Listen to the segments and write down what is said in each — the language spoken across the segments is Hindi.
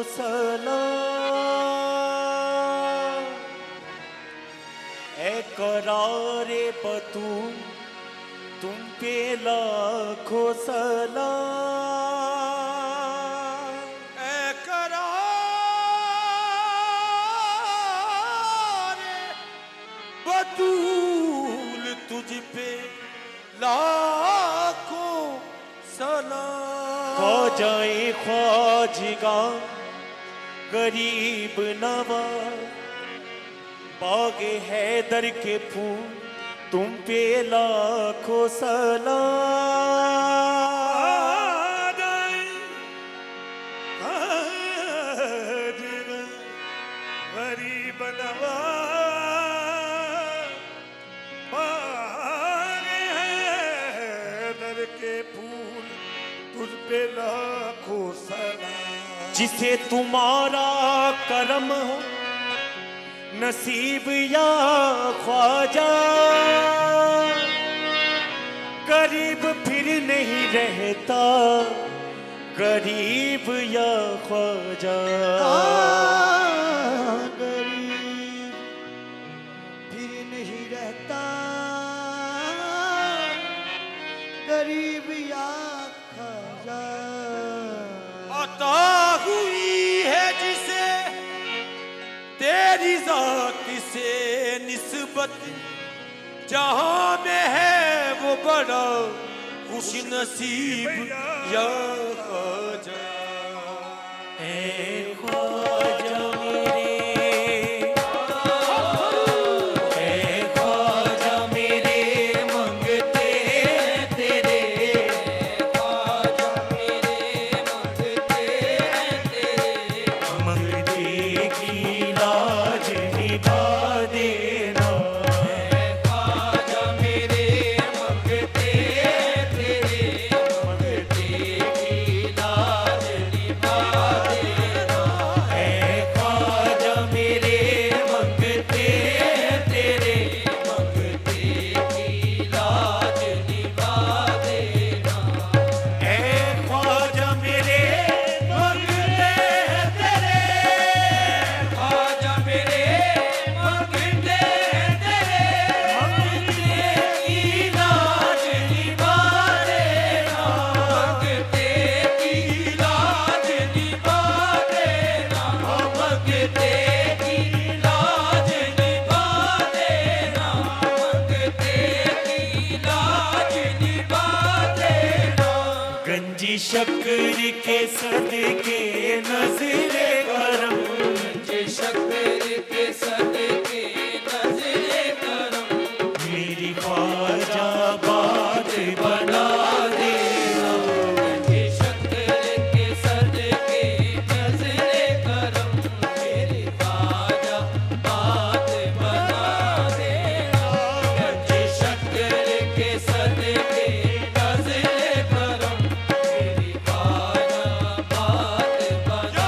सलाम, ऐ करारे बतू तुम पे लाखों सलाम, ऐ करारे बतूल तुझ पे लाखों सलाम। ख्वाजाए ख्वाजगा गरीब नवाज, बागे हैदर के फूल तुम पे लाखों सलाम। गरीब नवाज, बागे हैदर के फूल तुझ पे लाखों सलाम। जिसे तुम्हारा करम हो नसीब या ख्वाजा, गरीब फिर नहीं रहता, गरीब या ख्वाजा। गरीब फिर नहीं रहता, गरीब या ख्वाजा। अता हुई है जिसे तेरी जात से निस्बत, जहां में है वो बड़ा खुश नसीब या ख्वाजा। ऐ ख्वाजा मेरे, ऐ ख्वाजा मेरे मंगते हैं तेरे, ख्वाजा मेरे मंगते हैं तेरे, मंगते की लाज निभा देना। ख्वाजा मेरे मंगते हैं तेरे, मंगते की लाज निभा देना। ऐ ख्वाजा मेरे मंगते हैं तेरे, मंगते की लाज निभा देना। ऐ ख्वाजा मेरे मंगते हैं तेरे, ख्वाजा मेरे मंगते हैं तेरे, मंगते की लाज निभा देना। मंगते की लाज निभा देना, मंगते की लाज निभा देना, मंगते की लाज निभा देना। गंजी शक्कर के सदके नजरे करम, जे शक्कर के सदके नज़रे करम, मेरी ख्वाजा बात बना देना। जे शक्कर के सदके नज़रे करम, मेरे ख्वाजा बात बना देना। जे शक्कर के सदके नज़रे करम, मेरे ख्वाजा बात बना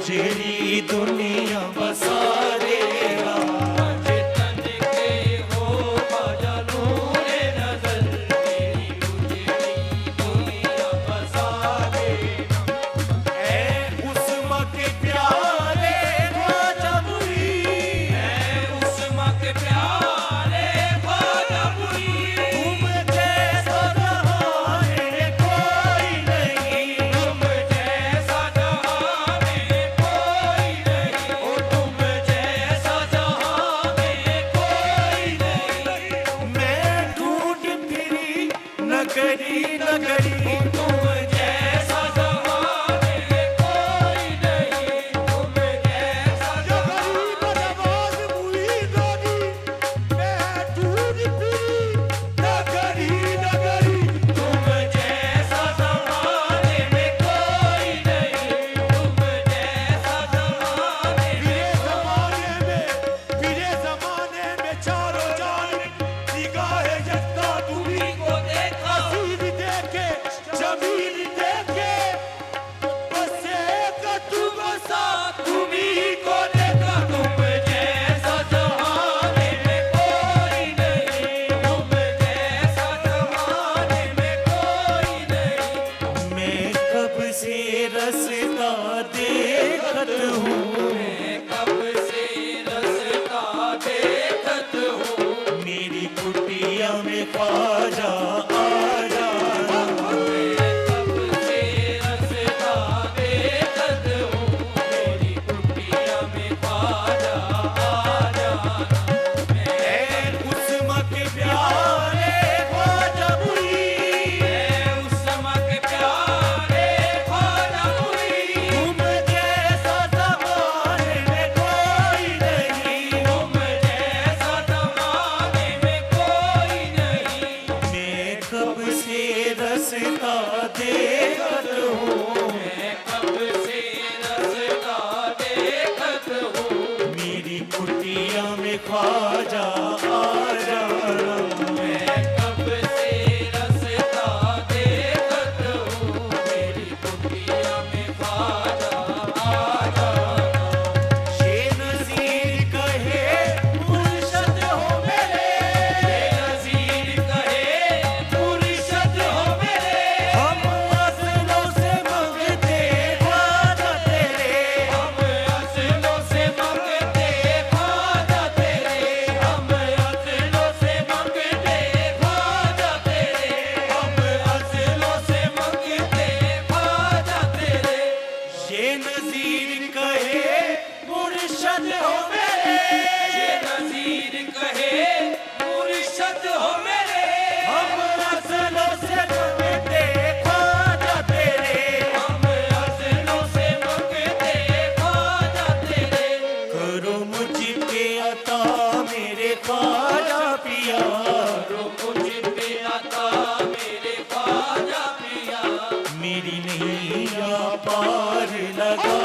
उजड़ी दुनिया बसा देगा। तन के हो ख्वाजा नूरे नजर, मेरी उजड़ी दुनिया बसा देना। ऐ उस्मा के प्यारे ख्वाजा मुरीद, उस्मा के प्यारे ख्वाजा मुरीद, तुम जैसा जहां में कोई नहीं। तुम जैसा जहां में कोई नहीं, ओ तुम जैसा जहां में कोई नहीं। मैं ढूंढ फिरी नगरी नगरी, तुम जैसा जहां में कोई नहीं, तुम जैसा जहां तुम जैसा जमाने में कोई नहीं, तुम जैसा जमाने में तुम्ही को देखा, तुम्ही को देखा। तुम जैसा जमाने में कोई नहीं, तुम जैसा जमाने में कोई नहीं। मैं कब से रसता देखत हूँ, मैं कब से रसता देखत हूँ, मेरी कुटिया में ख्वाजा आ जाना। मैं कब से रसता देखत हूँ, मेरी कुटिया में ख्वाजा आ जाना। ऐ उस्मा के प्यारे ख्वाजा मुरीद, उस्मा के प्यारे ख्वाजा मुरीद, तुम जैसा ज़माने में कोई नहीं। तुम जैसा जमाने में कोई नहीं। मैं कब से रसता देखत हूँ, मैं कब से रसता देखत हूँ, मेरी कुटिया में ख्वाजा आ जाना। मैं कब से रसता देखत हूँ, मेरी कुटिया में ख्वाजा आ जाना। ये नज़ीर कहे मुर्शद हो मेरे, नज़ीर कहे मुर्शद हो मेरे, हम अज़लों से मंगते ख्वाजा तेरे। हम अज़लों से मंगते ख्वाजा तेरे, हम अज़लों से मंगते ख्वाजा तेरे, हम अज़लों से मंगते ख्वाजा तेरे। ये नज़ीर कहे मुर्शद हो मेरे, ये नज़ीर कहे मुर्शद हो मेरे, हम अज़लों से मंगते ख्वाजा तेरे। हम अज़लों से मंगते ख्वाजा तेरे। करो मुझ पे अता मेरे ख्वाजा पिया, करो मुझ पे अता मेरे ख्वाजा पिया, मेरी नैया पार लगा